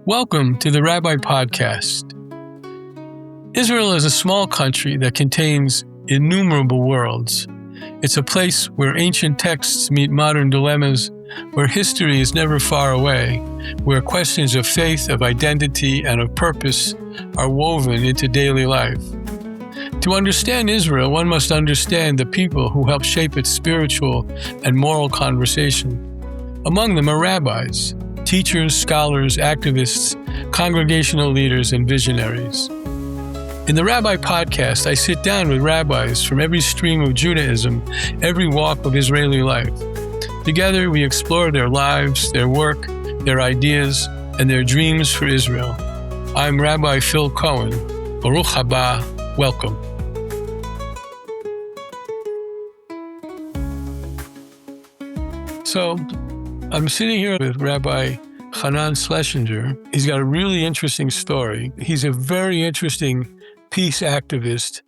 Welcome to the Rabbi Podcast. Israel is a small country that contains innumerable worlds. It's a place where ancient texts meet modern dilemmas, where history is never far away, where questions of faith, of identity, and of purpose are woven into daily life. To understand Israel, one must understand the people who help shape its spiritual and moral conversation. Among them are rabbis, teachers, scholars, activists, congregational leaders, and visionaries. In the Rabbi Podcast, I sit down with rabbis from every stream of Judaism, every walk of Israeli life. Together, we explore their lives, their work, their ideas, and their dreams for Israel. I'm Rabbi Phil Cohen. Baruch haba, welcome. So, I'm sitting here with Rabbi Hanan Schlesinger. He's got a really interesting story. He's a very interesting peace activist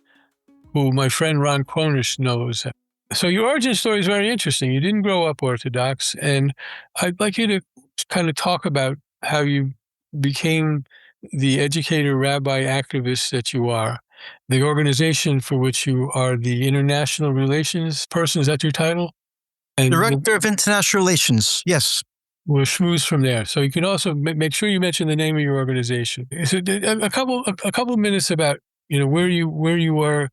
who my friend Ron Kronish knows. So your origin story is very interesting. You didn't grow up Orthodox, and I'd like you to kind of talk about how you became the educator, rabbi, activist that you are, the organization for which you are the international relations person. Is that your title? And Director of International Relations, yes. We'll schmooze from there. So you can also make sure you mention the name of your organization. So a couple of minutes about where you were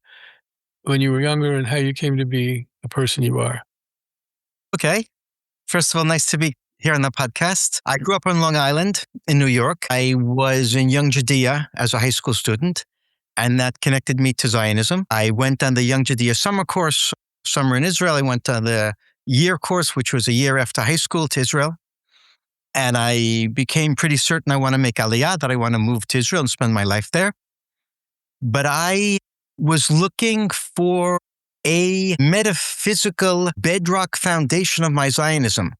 when you were younger and how you came to be the person you are. Okay. First of all, nice to be here on the podcast. I grew up on Long Island in New York. I was in Young Judea as a high school student, and that connected me to Zionism. I went on the Young Judea summer course, summer in Israel. I went on the year course, which was a year after high school, to Israel. And I became pretty certain I want to make Aliyah, that I want to move to Israel and spend my life there. But I was looking for a metaphysical bedrock foundation of my Zionism.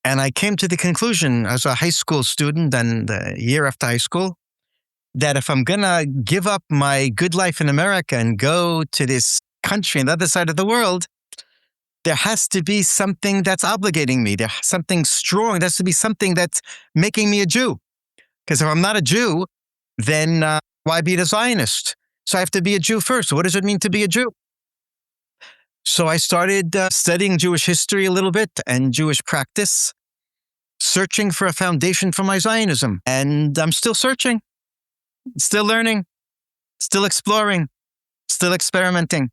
And I came to the conclusion as a high school student and a year after high school, that if I'm going to give up my good life in America and go to this country on the other side of the world, there has to be something that's obligating me. There's something strong. There has to be something that's making me a Jew. Because if I'm not a Jew, then why be a Zionist? So I have to be a Jew first. So what does it mean to be a Jew? So I started studying Jewish history a little bit and Jewish practice, searching for a foundation for my Zionism. And I'm still searching, still learning, still exploring, still experimenting.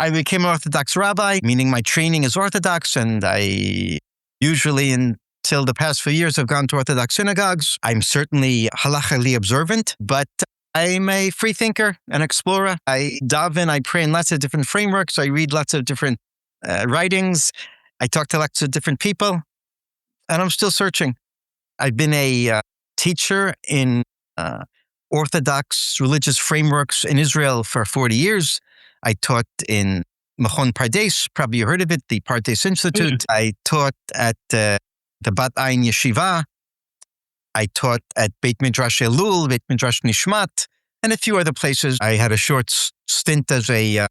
I became an Orthodox rabbi, meaning my training is Orthodox, and I usually, until the past few years, have gone to Orthodox synagogues. I'm certainly halachically observant, but I'm a free thinker, an explorer. I daven, I pray in lots of different frameworks. I read lots of different writings. I talk to lots of different people, and I'm still searching. I've been a teacher in Orthodox religious frameworks in Israel for 40 years. I taught in Machon Pardes, probably you heard of it, the Pardes Institute. I taught at the Bat Ayin Yeshiva. I taught at Beit Midrash Elul, Beit Midrash Nishmat, and a few other places. I had a short stint as a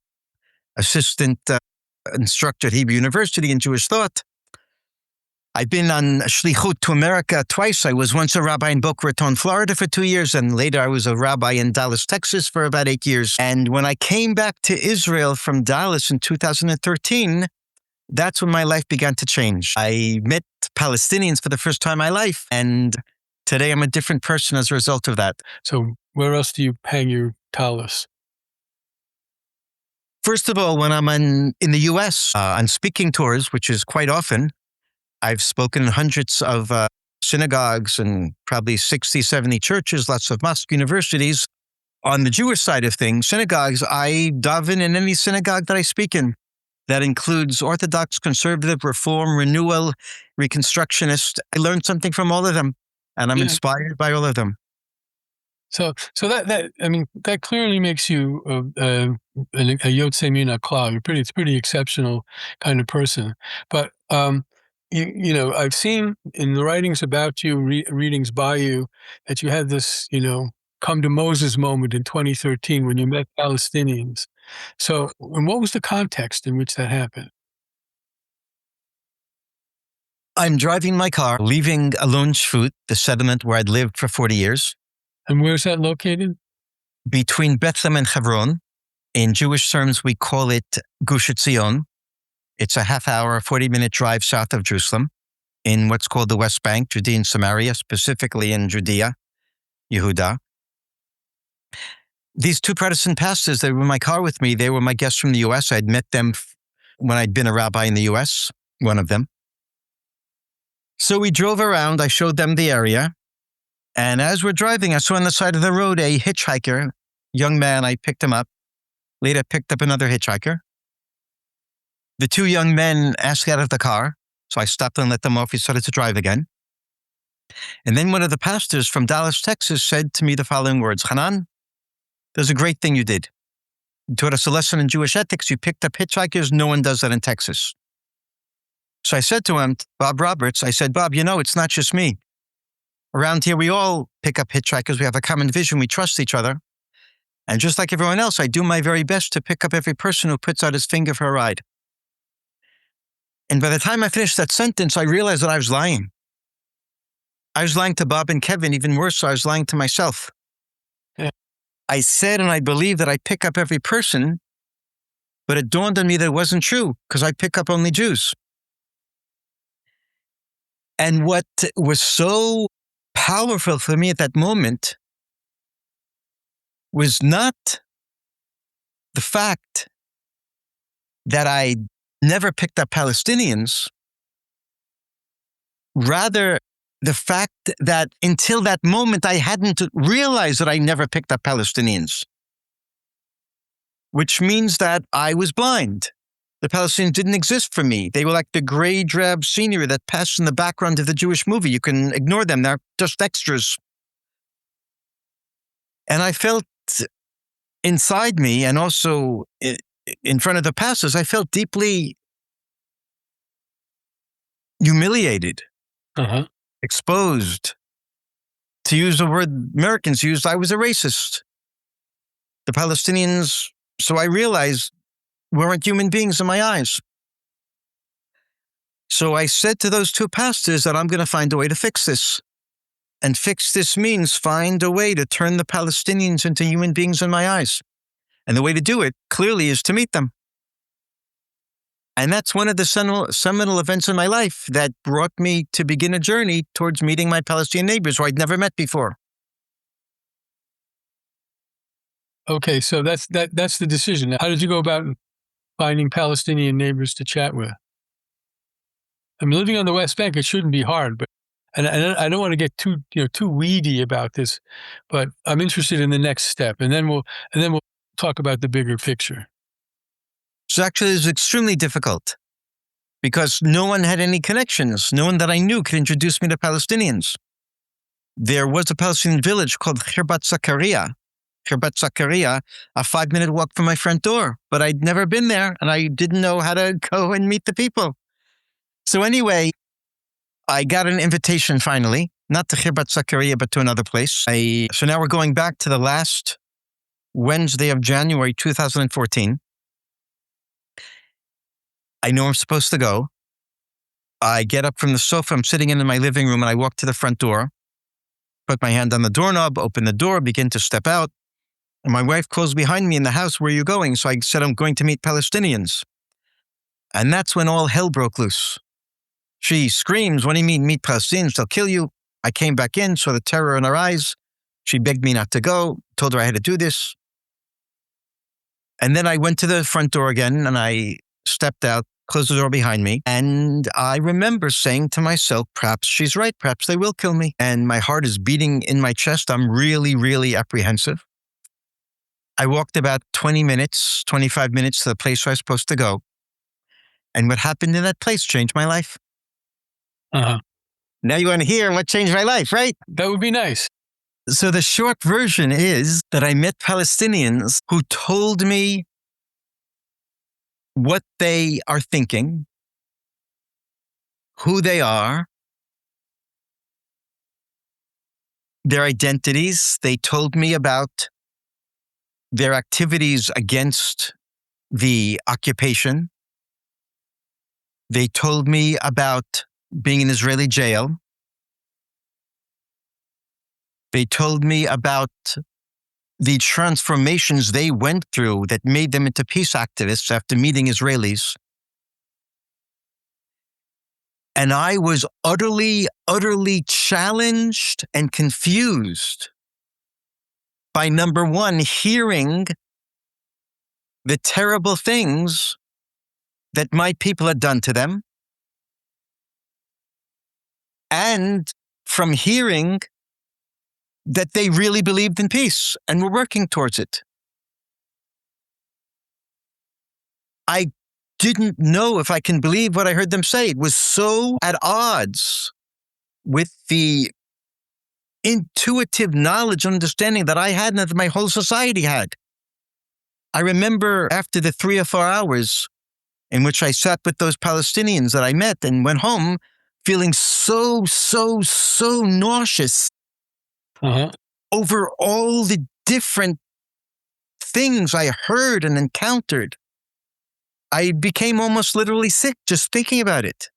assistant instructor at Hebrew University in Jewish thought. I've been on shlichut to America twice. I was once a rabbi in Boca Raton, Florida for 2 years, and later I was a rabbi in Dallas, Texas for about 8 years. And when I came back to Israel from Dallas in 2013, that's when my life began to change. I met Palestinians for the first time in my life, and today I'm a different person as a result of that. So where else do you hang your tallis? First of all, when I'm in the U.S. On speaking tours, which is quite often, I've spoken in hundreds of synagogues and probably 60, 70 churches, lots of mosque universities. On the Jewish side of things, synagogues, I daven in any synagogue that I speak in. That includes Orthodox, conservative, reform, renewal, reconstructionist. I learned something from all of them, and I'm inspired by all of them. So that clearly makes you a Yotzei Min HaKlal. It's pretty exceptional kind of person. But I've seen in the writings about you, readings by you, that you had this, come to Moses moment in 2013 when you met Palestinians. So, and what was the context in which that happened? I'm driving my car, leaving Alon Shvut, the settlement where I'd lived for 40 years. And where's that located? Between Bethlehem and Hebron. In Jewish terms, we call it Gush Etzion. It's a half-hour, 40-minute drive south of Jerusalem in what's called the West Bank, Judea and Samaria, specifically in Judea, Yehuda. These two Protestant pastors that were in my car with me, they were my guests from the U.S. I'd met them when I'd been a rabbi in the U.S., one of them. So we drove around. I showed them the area. And as we're driving, I saw on the side of the road a hitchhiker, young man. I picked him up. Later picked up another hitchhiker. The two young men asked out of the car. So I stopped and let them off. We started to drive again. And then one of the pastors from Dallas, Texas said to me the following words, Hanan, there's a great thing you did. You taught us a lesson in Jewish ethics. You picked up hitchhikers. No one does that in Texas. So I said to him, Bob Roberts, I said, Bob, it's not just me. Around here, we all pick up hitchhikers. We have a common vision. We trust each other. And just like everyone else, I do my very best to pick up every person who puts out his finger for a ride. And by the time I finished that sentence, I realized that I was lying. I was lying to Bob and Kevin. Even worse, I was lying to myself. Yeah. I said and I believe that I pick up every person, but it dawned on me that it wasn't true because I pick up only Jews. And what was so powerful for me at that moment was not the fact that I never picked up Palestinians, rather the fact that until that moment I hadn't realized that I never picked up Palestinians, which means that I was blind. The Palestinians didn't exist for me. They were like the gray, drab scenery that passed in the background of the Jewish movie. You can ignore them. They're just extras. And I felt inside me and also in front of the pastors, I felt deeply humiliated, exposed. To use the word Americans used, I was a racist. The Palestinians, so I realized, weren't human beings in my eyes. So I said to those two pastors that I'm going to find a way to fix this. And fix this means find a way to turn the Palestinians into human beings in my eyes. And the way to do it, clearly, is to meet them. And that's one of the seminal events in my life that brought me to begin a journey towards meeting my Palestinian neighbors who I'd never met before. Okay, so that's the decision. How did you go about finding Palestinian neighbors to chat with? I mean, living on the West Bank, it shouldn't be hard, but and I don't want to get too weedy about this, but I'm interested in the next step, and then we'll talk about the bigger picture. So actually, it was extremely difficult because no one had any connections. No one that I knew could introduce me to Palestinians. There was a Palestinian village called Khirbat Zakaria, a 5-minute walk from my front door, but I'd never been there and I didn't know how to go and meet the people. So anyway, I got an invitation finally, not to Khirbat Zakaria, but to another place. So now we're going back to the last Wednesday of January 2014. I know I'm supposed to go. I get up from the sofa. I'm sitting in my living room and I walk to the front door, put my hand on the doorknob, open the door, begin to step out. And my wife calls behind me in the house, where are you going? So I said, I'm going to meet Palestinians. And that's when all hell broke loose. She screams, what do you mean meet Palestinians? They'll kill you. I came back in, saw the terror in her eyes. She begged me not to go, told her I had to do this. And then I went to the front door again and I stepped out, closed the door behind me. And I remember saying to myself, perhaps she's right. Perhaps they will kill me. And my heart is beating in my chest. I'm really, really apprehensive. I walked about 25 minutes to the place where I was supposed to go. And what happened in that place changed my life. Uh-huh. Now you want to hear what changed my life, right? That would be nice. So the short version is that I met Palestinians who told me what they are thinking, who they are, their identities. They told me about their activities against the occupation. They told me about being in Israeli jail. They told me about the transformations they went through that made them into peace activists after meeting Israelis. And I was utterly challenged and confused by, number one, hearing the terrible things that my people had done to them, and from hearing that they really believed in peace and were working towards it. I didn't know if I can believe what I heard them say. It was so at odds with the intuitive knowledge and understanding that I had and that my whole society had. I remember after the 3 or 4 hours in which I sat with those Palestinians that I met and went home feeling so nauseous over all the different things I heard and encountered. I became almost literally sick just thinking about it.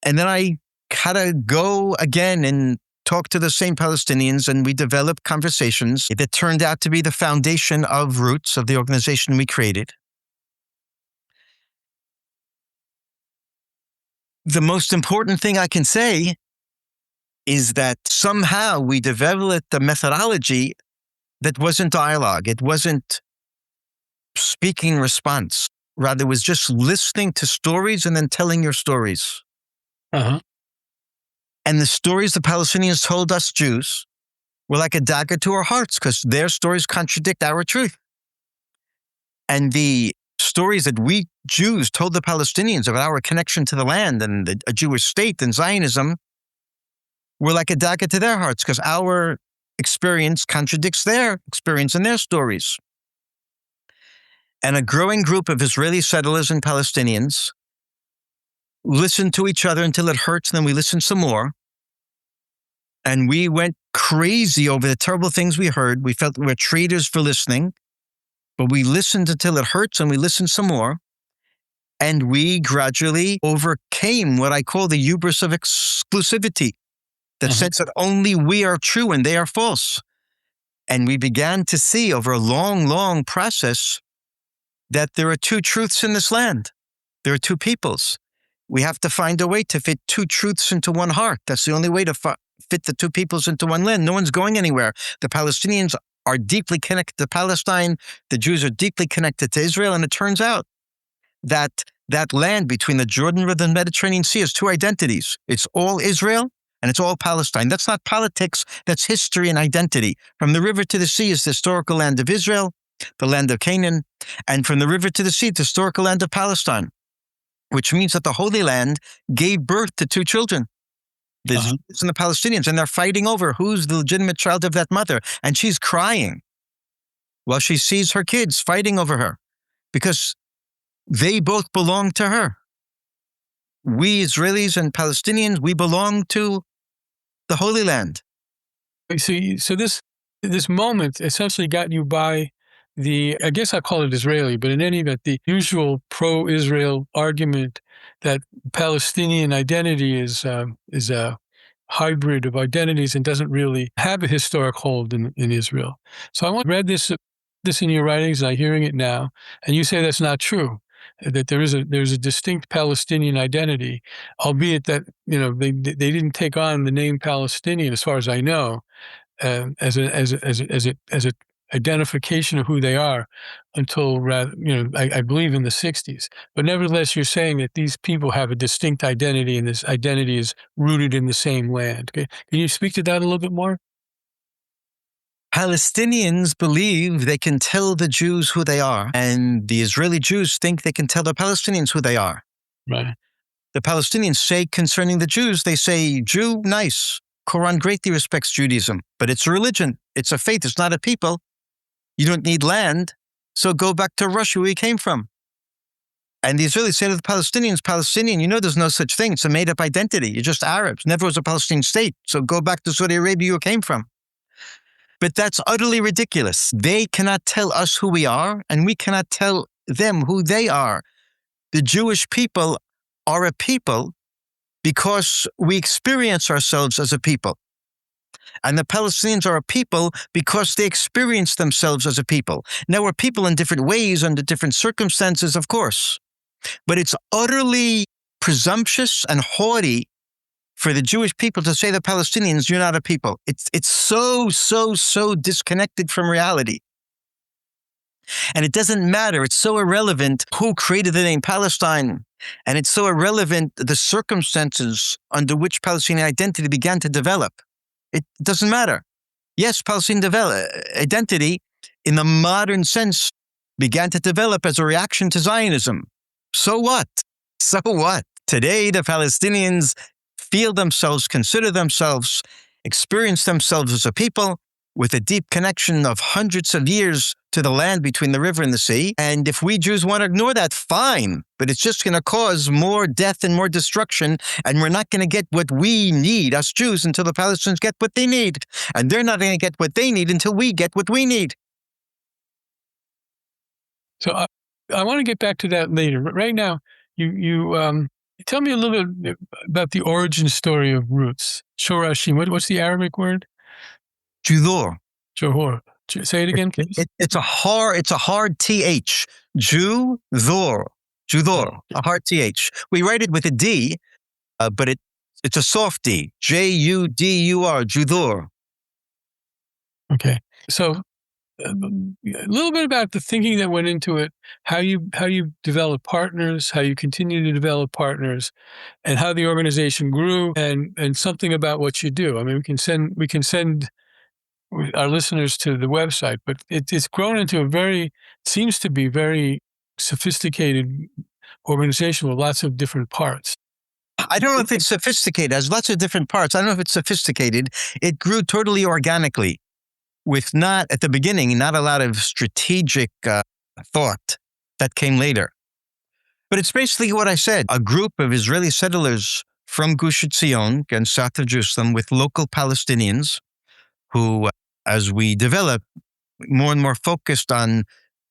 And then I had to go again and talk to the same Palestinians, and we developed conversations that turned out to be the foundation of Roots, of the organization we created. The most important thing I can say is that somehow we developed a methodology that wasn't dialogue. It wasn't speaking response. Rather, it was just listening to stories and then telling your stories. And the stories the Palestinians told us Jews were like a dagger to our hearts because their stories contradict our truth. And the stories that we Jews told the Palestinians about our connection to the land and a Jewish state and Zionism were like a dagger to their hearts because our experience contradicts their experience and their stories. And a growing group of Israeli settlers and Palestinians listened to each other until it hurts, and then we listened some more. And we went crazy over the terrible things we heard. We felt we were traitors for listening, but we listened until it hurts, and we listened some more. And we gradually overcame what I call the hubris of exclusivity, that sense that only we are true and they are false. And we began to see over a long process that there are two truths in this land. There are two peoples. We have to find a way to fit two truths into one heart. That's the only way to fit the two peoples into one land. No one's going anywhere. The Palestinians are deeply connected to Palestine. The Jews are deeply connected to Israel. And it turns out that that land between the Jordan River and the Mediterranean Sea has two identities. It's all Israel and it's all Palestine. That's not politics. That's history and identity. From the river to the sea is the historical land of Israel, the land of Canaan, and from the river to the sea, the historical land of Palestine, which means that the Holy Land gave birth to two children, the Israelis and the Palestinians, and they're fighting over who's the legitimate child of that mother. And she's crying while she sees her kids fighting over her because they both belong to her. We Israelis and Palestinians, we belong to the Holy Land. See, so this moment essentially got you by I guess I call it Israeli, but in any event, the usual pro-Israel argument that Palestinian identity is a hybrid of identities and doesn't really have a historic hold in Israel. So I read this in your writings, and I'm hearing it now, and you say that's not true. That there's a distinct Palestinian identity, albeit that they didn't take on the name Palestinian, as far as I know, as a identification of who they are until I believe in the 60s. But nevertheless, you're saying that these people have a distinct identity, and this identity is rooted in the same land. Okay? Can you speak to that a little bit more? Palestinians believe they can tell the Jews who they are, and the Israeli Jews think they can tell the Palestinians who they are. Right. The Palestinians say concerning the Jews, they say, Jew, nice. Quran greatly respects Judaism, but it's a religion. It's a faith. It's not a people. You don't need land, so go back to Russia where you came from. And the Israelis say to the Palestinians, Palestinian, there's no such thing. It's a made-up identity. You're just Arabs. Never was a Palestinian state, so go back to Saudi Arabia you came from. But that's utterly ridiculous. They cannot tell us who we are, and we cannot tell them who they are. The Jewish people are a people because we experience ourselves as a people. And the Palestinians are a people because they experience themselves as a people. Now, we're people in different ways, under different circumstances, of course. But it's utterly presumptuous and haughty for the Jewish people to say to the Palestinians, you're not a people. It's so disconnected from reality. And it doesn't matter. It's so irrelevant who created the name Palestine. And it's so irrelevant the circumstances under which Palestinian identity began to develop. It doesn't matter. Yes, Palestinian identity in the modern sense began to develop as a reaction to Zionism. So what? So what? Today, the Palestinians feel themselves, consider themselves, experience themselves as a people with a deep connection of hundreds of years to the land between the river and the sea. And if we Jews want to ignore that, fine. But it's just going to cause more death and more destruction. And we're not going to get what we need, us Jews, until the Palestinians get what they need. And they're not going to get what they need until we get what we need. So I want to get back to that later. But right now, you tell me a little bit about the origin story of roots. Shorashim. What's the Arabic word? Judor. Johor. Say it again, please. It's a hard th. Judor. Judor. A hard th. We write it with a d, but it's a soft d. Judur. Judor. Okay. So a little bit about the thinking that went into it, how you develop partners, how you continue to develop partners, and how the organization grew, and something about what you do. I mean, we can send our listeners to the website, but it's grown into seems to be very sophisticated organization with lots of different parts. I don't know if it's sophisticated. It has lots of different parts. I don't know if it's sophisticated. It grew totally organically, with at the beginning, not a lot of strategic thought that came later. But it's basically what I said. A group of Israeli settlers from Gush Etzion, again, south of Jerusalem, with local Palestinians who, as we develop, more and more focused on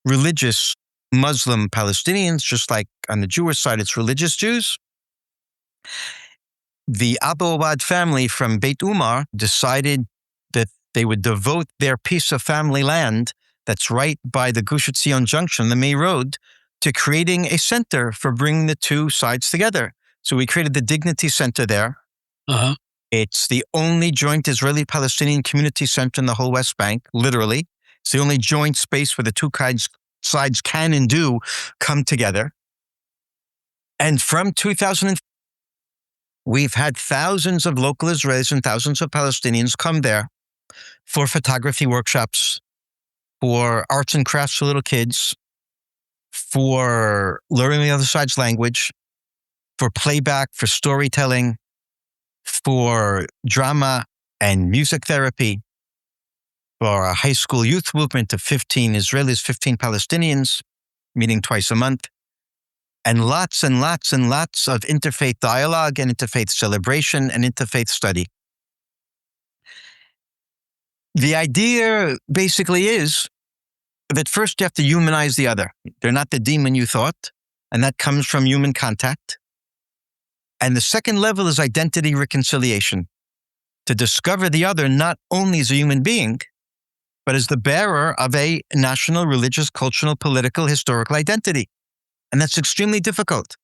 religious Muslim Palestinians, just like on the Jewish side, it's religious Jews. The Abu Awad family from Beit Umar decided that they would devote their piece of family land that's right by the Gush Etzion junction, the main road, to creating a center for bringing the two sides together. So we created the Dignity Center there. Uh-huh. It's the only joint Israeli-Palestinian community center in the whole West Bank, literally. It's the only joint space where the two sides can and do come together. And from 2004, we've had thousands of local Israelis and thousands of Palestinians come there for photography workshops, for arts and crafts for little kids, for learning the other side's language, for playback, for storytelling, for drama and music therapy, for a high school youth movement of 15 Israelis, 15 Palestinians, meeting twice a month, and lots and lots and lots of interfaith dialogue and interfaith celebration and interfaith study. The idea basically is that first you have to humanize the other. They're not the demon you thought, and that comes from human contact. And the second level is identity reconciliation, to discover the other not only as a human being, but as the bearer of a national, religious, cultural, political, historical identity. And that's extremely difficult.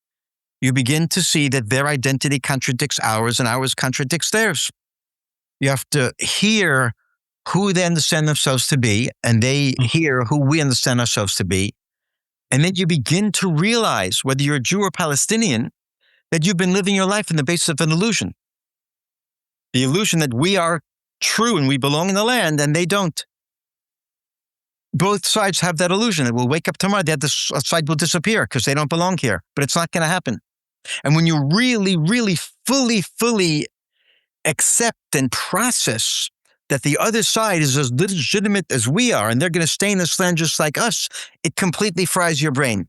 You begin to see that their identity contradicts ours and ours contradicts theirs. You have to hear who they understand themselves to be, and they hear who we understand ourselves to be. And then you begin to realize, whether you're a Jew or Palestinian, that you've been living your life on the basis of an illusion. The illusion that we are true and we belong in the land, and they don't. Both sides have that illusion. It will wake up tomorrow, that this side will disappear because they don't belong here. But it's not going to happen. And when you really, really, fully accept and process that the other side is as legitimate as we are, and they're going to stay in this land just like us, it completely fries your brain.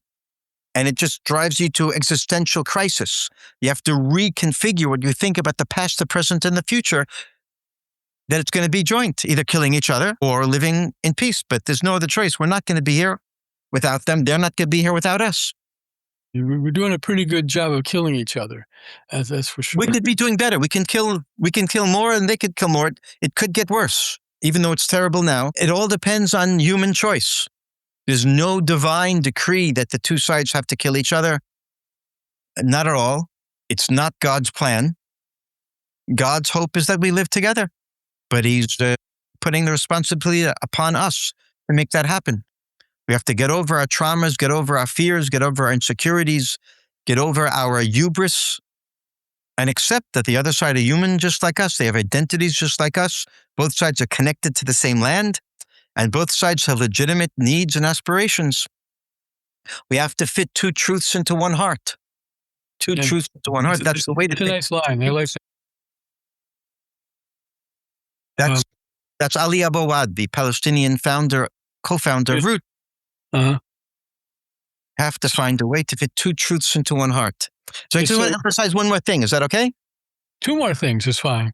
And it just drives you to existential crisis. You have to reconfigure what you think about the past, the present, and the future, that it's going to be joint, either killing each other or living in peace. But there's no other choice. We're not going to be here without them. They're not going to be here without us. We're doing a pretty good job of killing each other. That's for sure. We could be doing better. We can kill more and they could kill more. It could get worse, even though it's terrible now. It all depends on human choice. There's no divine decree that the two sides have to kill each other. Not at all. It's not God's plan. God's hope is that we live together, but he's putting the responsibility upon us to make that happen. We have to get over our traumas, get over our fears, get over our insecurities, get over our hubris, and accept that the other side are human just like us. They have identities just like us. Both sides are connected to the same land, and both sides have legitimate needs and aspirations. We have to fit two truths into one heart. Two truths into one heart. That's the way to think. It's a nice line. I like that. That's Ali Abouad, the Palestinian co-founder of Root. Have to find a way to fit two truths into one heart. So I just want to emphasize one more thing. Is that okay? Two more things is fine.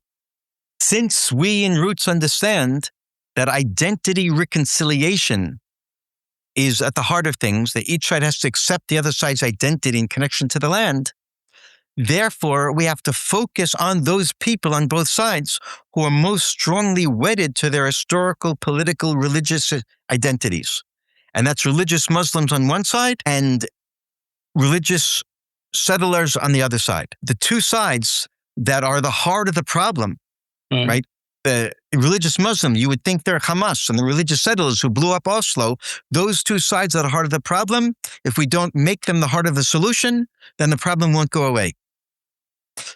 Since we in Roots understand that identity reconciliation is at the heart of things, that each side has to accept the other side's identity in connection to the land, therefore, we have to focus on those people on both sides who are most strongly wedded to their historical, political, religious identities. And that's religious Muslims on one side and religious settlers on the other side. The two sides that are the heart of the problem, right? The religious Muslim, you would think they're Hamas, and the religious settlers who blew up Oslo, those two sides are the heart of the problem. If we don't make them the heart of the solution, then the problem won't go away.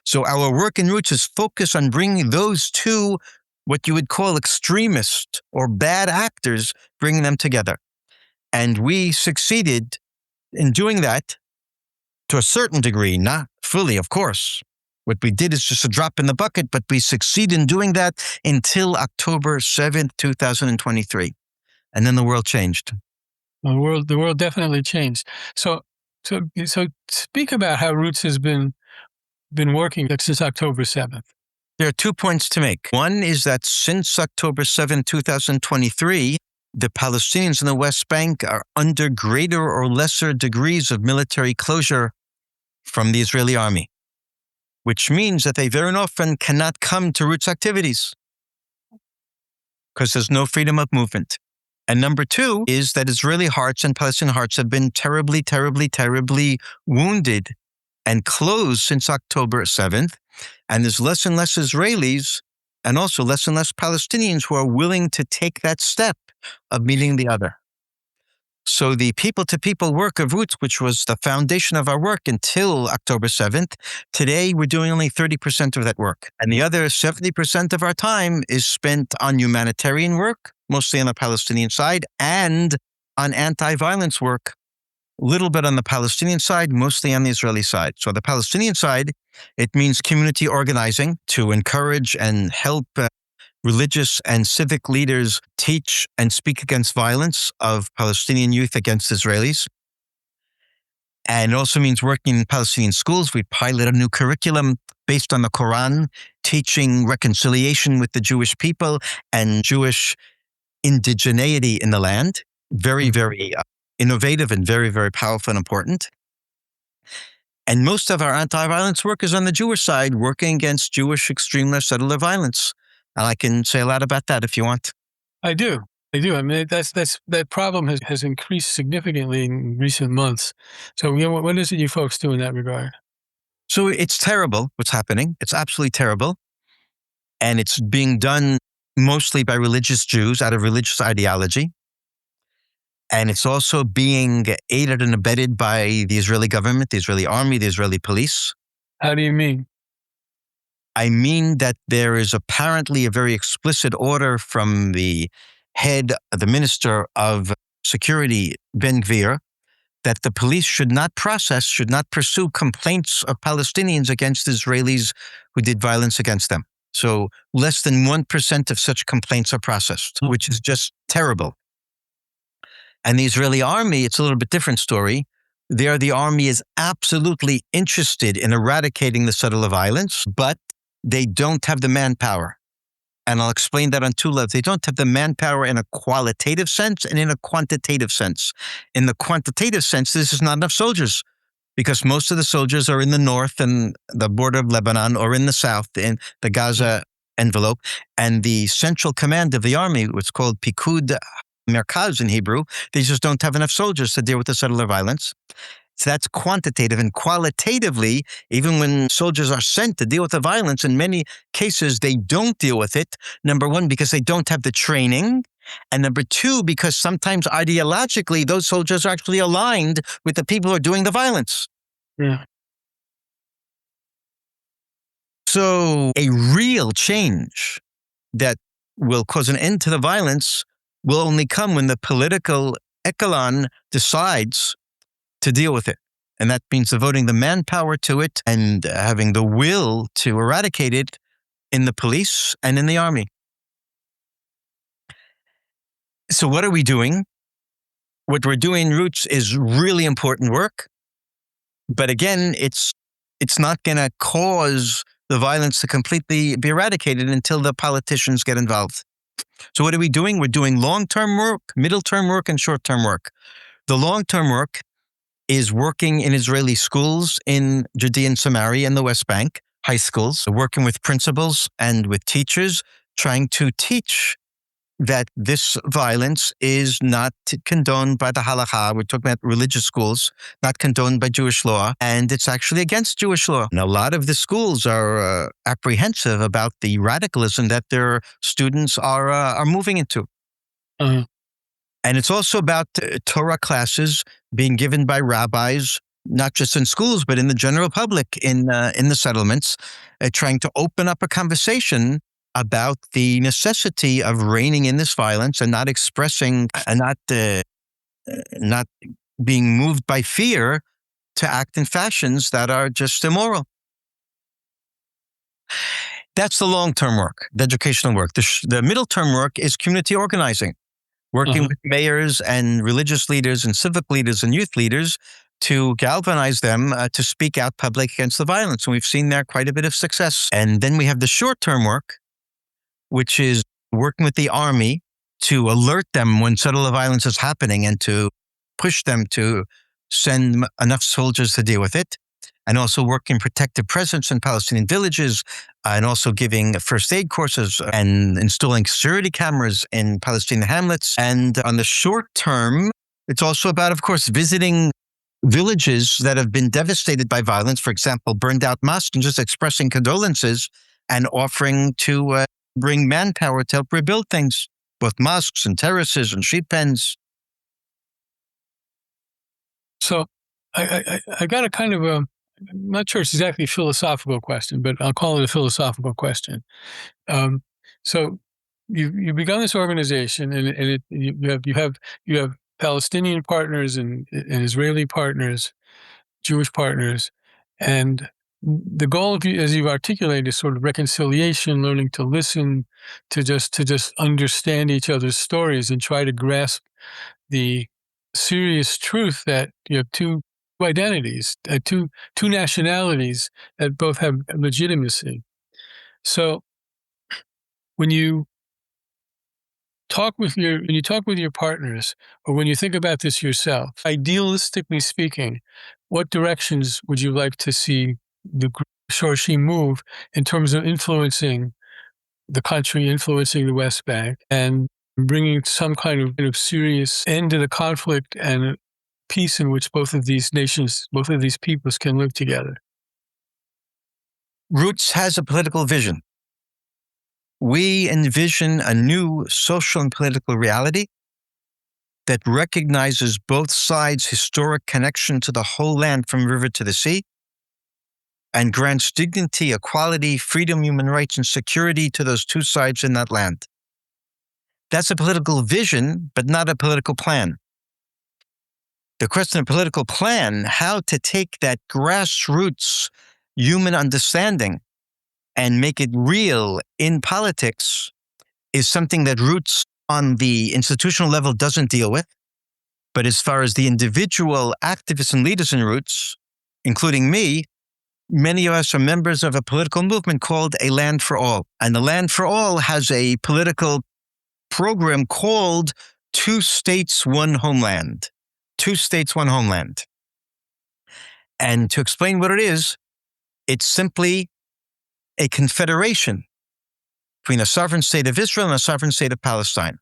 So our work in Roots is focused on bringing those two, what you would call extremist or bad actors, bringing them together. And we succeeded in doing that to a certain degree, not fully, of course. What we did is just a drop in the bucket, but we succeed in doing that until October 7th, 2023. And then the world changed. The world definitely changed. So speak about how Roots has been working since October 7th. There are 2 points to make. One is that since October 7th, 2023, the Palestinians in the West Bank are under greater or lesser degrees of military closure from the Israeli army, which means that they very often cannot come to Roots activities because there's no freedom of movement. And number two is that Israeli hearts and Palestinian hearts have been terribly, terribly, terribly wounded and closed since October 7th. And there's less and less Israelis and also less and less Palestinians who are willing to take that step of meeting the other. So the people-to-people work of Roots, which was the foundation of our work until October 7th, today we're doing only 30% of that work. And the other 70% of our time is spent on humanitarian work, mostly on the Palestinian side, and on anti-violence work, a little bit on the Palestinian side, mostly on the Israeli side. So on the Palestinian side, it means community organizing to encourage and help religious and civic leaders teach and speak against violence of Palestinian youth against Israelis. And it also means working in Palestinian schools. We pilot a new curriculum based on the Quran, teaching reconciliation with the Jewish people and Jewish indigeneity in the land. Very, very innovative and very, very powerful and important. And most of our anti-violence work is on the Jewish side, working against Jewish extremist settler violence. And I can say a lot about that if you want. I do. I mean, that problem has increased significantly in recent months. So what is it you folks do in that regard? So it's terrible what's happening. It's absolutely terrible. And it's being done mostly by religious Jews out of religious ideology. And it's also being aided and abetted by the Israeli government, the Israeli army, the Israeli police. How do you mean? I mean that there is apparently a very explicit order from the minister of security, Ben-Gvir, that the police should not pursue complaints of Palestinians against Israelis who did violence against them. So less than 1% of such complaints are processed, which is just terrible. And the Israeli army, it's a little bit different story. There, the army is absolutely interested in eradicating the settler violence, but they don't have the manpower. And I'll explain that on two levels. They don't have the manpower in a qualitative sense and in a quantitative sense. In the quantitative sense, this is not enough soldiers. because most of the soldiers are in the north and the border of Lebanon, or in the south in the Gaza envelope. And the central command of the army, what's called Pikud Merkaz in Hebrew, they just don't have enough soldiers to deal with the settler violence. So that's quantitative. And qualitatively, even when soldiers are sent to deal with the violence, in many cases, they don't deal with it. Number one, because they don't have the training. And number two, because sometimes ideologically, those soldiers are actually aligned with the people who are doing the violence. Yeah. So a real change that will cause an end to the violence will only come when the political echelon decides to deal with it. And that means devoting the manpower to it and having the will to eradicate it in the police and in the army. So what are we doing? What we're doing in Roots is really important work. But again, it's not going to cause the violence to completely be eradicated until the politicians get involved. So what are we doing? We're doing long-term work, middle-term work, and short-term work. The long-term work is working in Israeli schools in Judea and Samaria and the West Bank, high schools, working with principals and with teachers, trying to teach that this violence is not condoned by the halakha. We're talking about religious schools, not condoned by Jewish law, and it's actually against Jewish law. And a lot of the schools are apprehensive about the radicalism that their students are moving into. Uh-huh. And it's also about Torah classes being given by rabbis, not just in schools, but in the general public in the settlements, trying to open up a conversation about the necessity of reining in this violence and not expressing, and not being moved by fear to act in fashions that are just immoral. That's the long-term work, the educational work. The middle-term work is community organizing, working with mayors and religious leaders and civic leaders and youth leaders to galvanize them to speak out public against the violence. And we've seen there quite a bit of success. And then we have the short-term work, which is working with the army to alert them when settler violence is happening and to push them to send enough soldiers to deal with it. And also working protective presence in Palestinian villages, and also giving first aid courses and installing security cameras in Palestinian hamlets. And on the short term, it's also about, of course, visiting villages that have been devastated by violence, for example, burned out mosques, and just expressing condolences and offering to bring manpower to help rebuild things, both mosques and terraces and sheep pens. So I got a kind of a, I'm not sure it's exactly a philosophical question, but I'll call it a philosophical question. So you've begun this organization, and you have Palestinian partners and Israeli partners, Jewish partners, and the goal of you, as you've articulated, is sort of reconciliation, learning to listen, to just understand each other's stories and try to grasp the serious truth that you have two identities, two nationalities that both have legitimacy. So when you talk with your partners, or when you think about this yourself, idealistically speaking, what directions would you like to see the Shorshi move in terms of influencing the country, influencing the West Bank, and bringing some kind of serious end to the conflict and peace in which both of these nations, both of these peoples can live together? Roots has a political vision. We envision a new social and political reality that recognizes both sides' historic connection to the whole land from river to the sea, and grants dignity, equality, freedom, human rights, and security to those two sides in that land. That's a political vision, but not a political plan. The question of political plan, how to take that grassroots human understanding and make it real in politics, is something that Roots on the institutional level doesn't deal with. But as far as the individual activists and leaders in Roots, including me, many of us are members of a political movement called A Land for All. And the Land for All has a political program called Two States, One Homeland. Two States, One Homeland. And to explain what it is, it's simply a confederation between a sovereign state of Israel and a sovereign state of Palestine.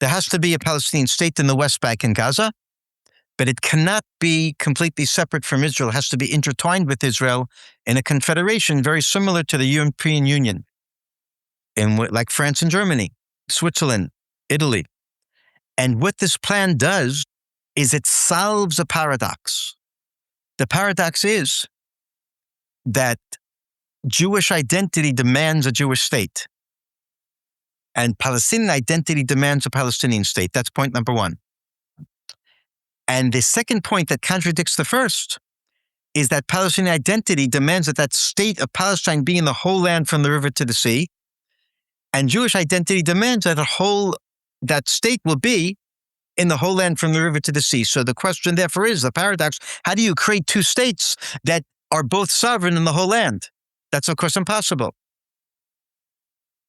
There has to be a Palestinian state in the West Bank and Gaza, but it cannot be completely separate from Israel. It has to be intertwined with Israel in a confederation very similar to the European Union, like France and Germany, Switzerland, Italy. And what this plan does is it solves a paradox. The paradox is that Jewish identity demands a Jewish state, and Palestinian identity demands a Palestinian state. That's point number one. And the second point that contradicts the first is that Palestinian identity demands that state of Palestine be in the whole land from the river to the sea, and Jewish identity demands that that state will be in the whole land from the river to the sea. So the question, therefore, is the paradox: how do you create two states that are both sovereign in the whole land? That's, of course, impossible.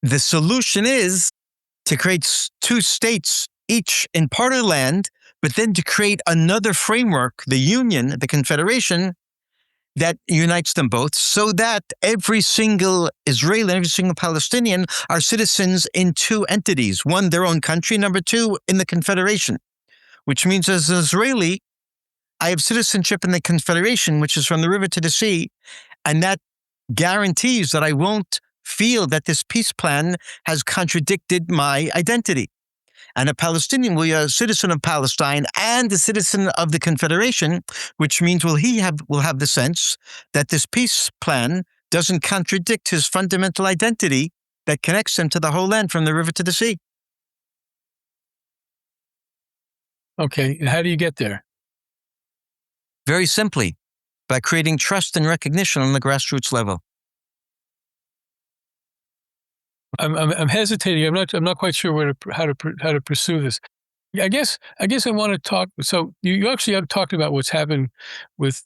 The solution is to create two states, each in part of the land, but then to create another framework, the union, the confederation, that unites them both, so that every single Israeli, every single Palestinian are citizens in two entities. One, their own country. Number two, in the confederation, which means as an Israeli, I have citizenship in the confederation, which is from the river to the sea. And that guarantees that I won't feel that this peace plan has contradicted my identity. And a Palestinian will be a citizen of Palestine and a citizen of the Confederation, which means will have the sense that this peace plan doesn't contradict his fundamental identity that connects him to the whole land from the river to the sea. Okay, how do you get there? Very simply, by creating trust and recognition on the grassroots level. I'm hesitating. I'm not quite sure how to pursue this. I guess I want to talk. So you actually have talked about what's happened with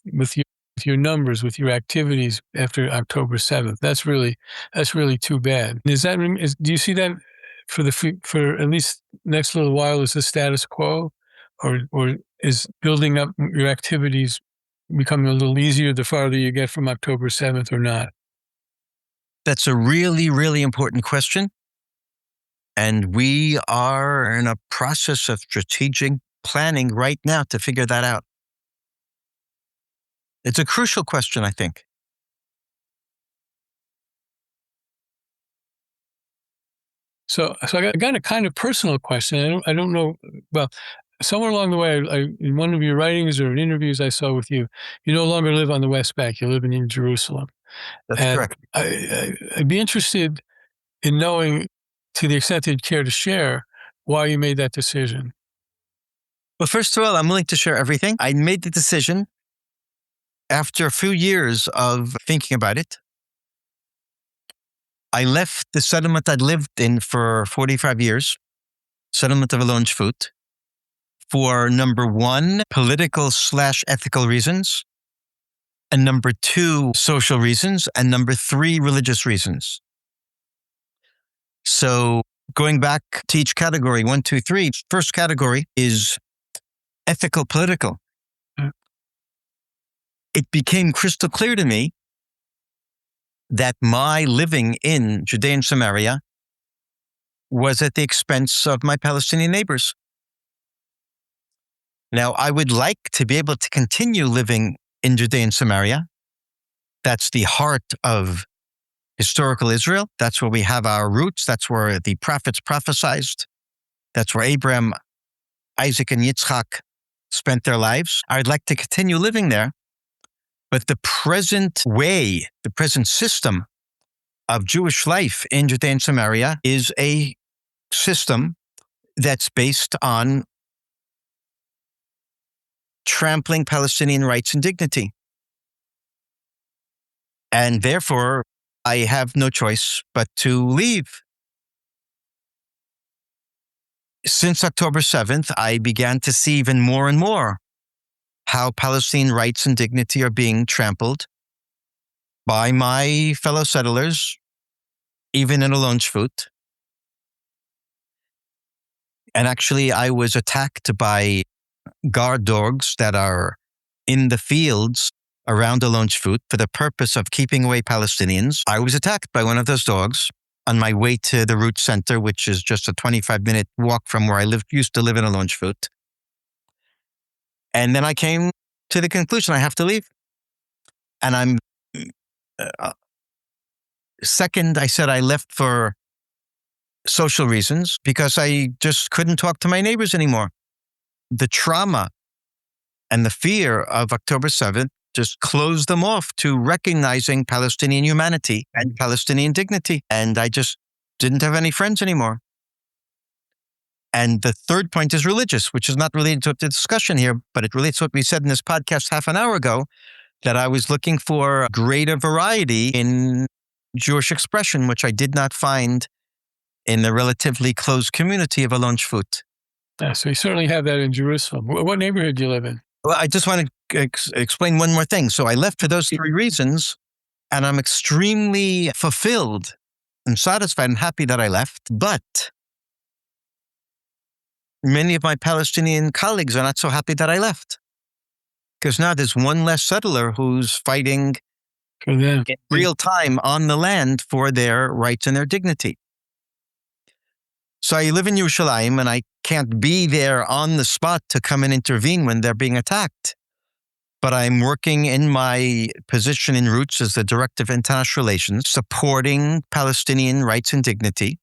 your numbers, with your activities after October 7th. That's really too bad. Do you see that for at least next little while as the status quo, or is building up your activities becoming a little easier the farther you get from October 7th or not? That's a really, really important question. And we are in a process of strategic planning right now to figure that out. It's a crucial question, I think. So I got a kind of personal question. I don't know. Well, somewhere along the way, in one of your writings or in interviews I saw with you, you no longer live on the West Bank. You're living in Jerusalem. That's correct. I'd be interested in knowing, to the extent that you'd care to share, why you made that decision. Well, first of all, I'm willing to share everything. I made the decision after a few years of thinking about it. I left the settlement I'd lived in for 45 years, settlement of Alon Shvut, for number one, political/ethical reasons, and number two, social reasons, and number three, religious reasons. So going back to each category, 1, 2, 3, first category is ethical, political. It became crystal clear to me that my living in Judea and Samaria was at the expense of my Palestinian neighbors. Now, I would like to be able to continue living in Judea and Samaria. That's the heart of historical Israel. That's where we have our roots. That's where the prophets prophesied. That's where Abraham, Isaac, and Yitzchak spent their lives. I'd like to continue living there. But the present way, the present system of Jewish life in Judea and Samaria is a system that's based on trampling Palestinian rights and dignity. And therefore, I have no choice but to leave. Since October 7th, I began to see even more and more how Palestinian rights and dignity are being trampled by my fellow settlers, even in Alon Shvut. And actually, I was attacked by guard dogs that are in the fields around the Lunchfoot for the purpose of keeping away Palestinians. I was attacked by one of those dogs on my way to the root center, which is just a 25-minute walk from where I used to live in a Lunchfoot. And then I came to the conclusion I have to leave. And second, I said I left for social reasons because I just couldn't talk to my neighbors anymore. The trauma and the fear of October 7th just closed them off to recognizing Palestinian humanity and Palestinian dignity. And I just didn't have any friends anymore. And the third point is religious, which is not related to the discussion here, but it relates to what we said in this podcast half an hour ago, that I was looking for greater variety in Jewish expression, which I did not find in the relatively closed community of a Lunchfoot. Yeah, so you certainly have that in Jerusalem. What neighborhood do you live in? Well, I just want to explain one more thing. So I left for those three reasons, and I'm extremely fulfilled and satisfied and happy that I left. But many of my Palestinian colleagues are not so happy that I left, because now there's one less settler who's fighting for them in real time on the land for their rights and their dignity. So I live in Yerushalayim, and I can't be there on the spot to come and intervene when they're being attacked. But I'm working in my position in Roots as the Director of International Relations, supporting Palestinian rights and dignity.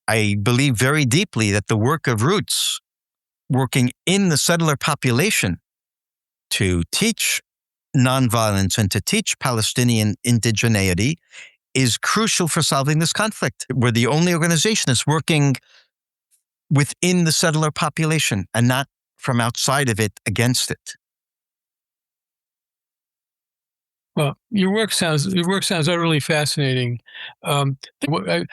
I believe very deeply that the work of Roots, working in the settler population to teach nonviolence and to teach Palestinian indigeneity, is crucial for solving this conflict. We're the only organization that's working within the settler population and not from outside of it against it. Well, your work sounds utterly fascinating. I'm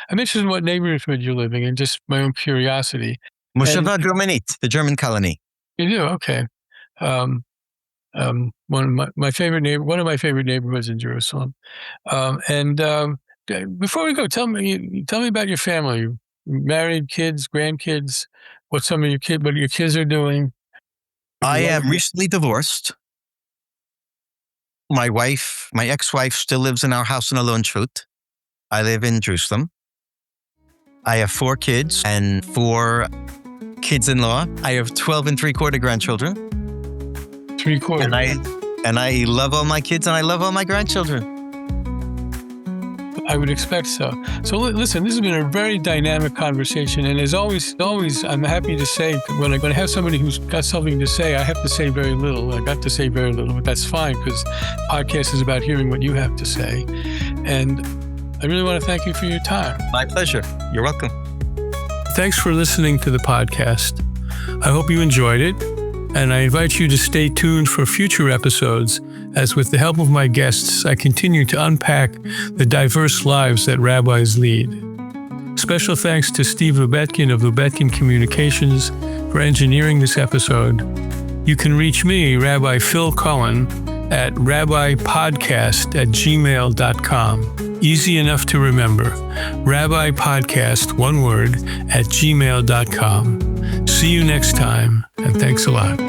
interested in what neighborhood you're living in, just my own curiosity. Mosheva Germanit, the German colony. You do? Okay. One of my favorite neighborhoods in Jerusalem. Before we go, tell me about your family. Married, kids, grandkids. What your kids are doing? I am recently divorced. My ex-wife, still lives in our house in a Lunchfoot. I live in Jerusalem. I have 4 kids and 4 kids-in-law. I have 12 3/4 grandchildren. 3/4. And I love all my kids and I love all my grandchildren. I would expect so. So listen, this has been a very dynamic conversation. And as always, I'm happy to say when I'm going to have somebody who's got something to say, I have to say very little. I got to say very little, but that's fine because podcast is about hearing what you have to say. And I really want to thank you for your time. My pleasure. You're welcome. Thanks for listening to the podcast. I hope you enjoyed it. And I invite you to stay tuned for future episodes as with the help of my guests, I continue to unpack the diverse lives that rabbis lead. Special thanks to Steve Lubetkin of Lubetkin Communications for engineering this episode. You can reach me, Rabbi Phil Cohen, at rabbipodcast@gmail.com. Easy enough to remember. Rabbipodcast, one word, @gmail.com. See you next time, and thanks a lot.